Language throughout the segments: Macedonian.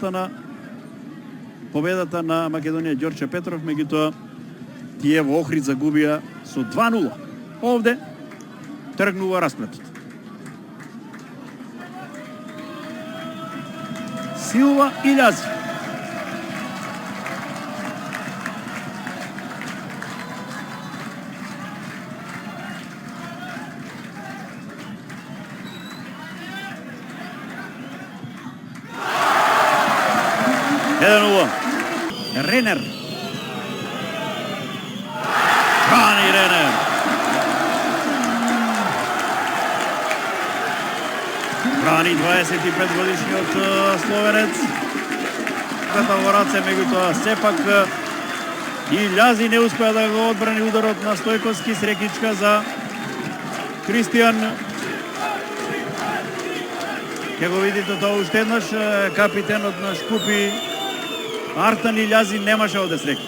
на победата на Македонија Ѓорче Петров, меѓутоа тие во Охрид загубија со 2:0. Овде тргнува расплетот. Силва и Љази. Ренер. Брани Ренер. Брани 25-годишниот словенец. Ката во раце, меѓутоа сепак и Љази не успеа да го одбрани ударот на Стојковски. Срекичка за Кристијан. Ќе го видите тоа уште еднаш. Капитенот на Шкупи Артан и Љази немаше овде среќа.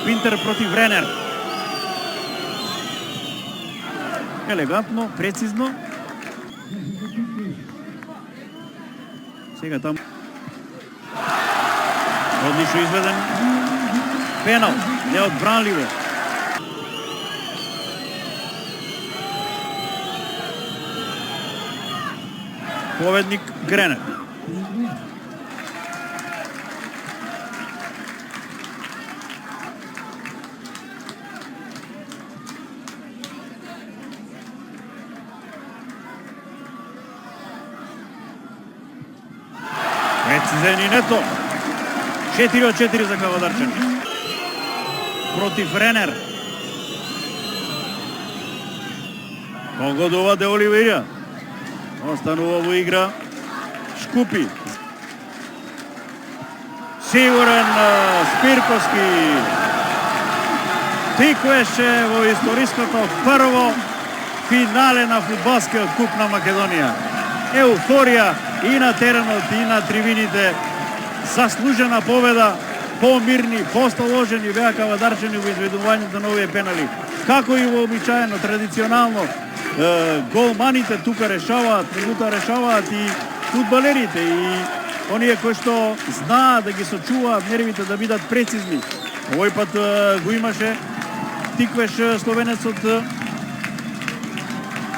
Пинтер против Ренер. Елегантно, прецизно. Сега таму. Одлично изведен пенал. Неодбранливо. Победник Гренер. Прецизен и нето. 4-4 за Кавадарчани. Против Ренер. Погодува Де Оливеира. Останува во игра Шкупи. Сигурен Спирковски. Тиквеше во историското прво финале на фудбалскиот куп на Македонија. Еуфорија и на теренот, и на трибините. Заслужена победа, помирни, посталожени беа Кавадарчани во изведувањето на овие пенали. Како и вообичаено, традиционално, голманите тука решаваат, меѓутоа решаваат и фудбалерите и оние кои што знаат да ги сочуваат нервите, да бидат прецизни. Овој пат го имаше тиквеш словенецот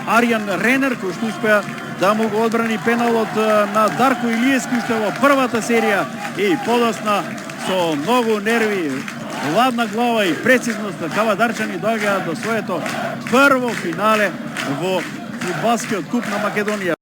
Аријан Ренер, кој што успеа да му го одбрани пеналот на Дарко Илиевски уште во првата серија и подосна со многу нерви, ладна глава и прецизност Кавадарчани доаѓаат до своето прво финале во фудбалскиот куп на Македонија.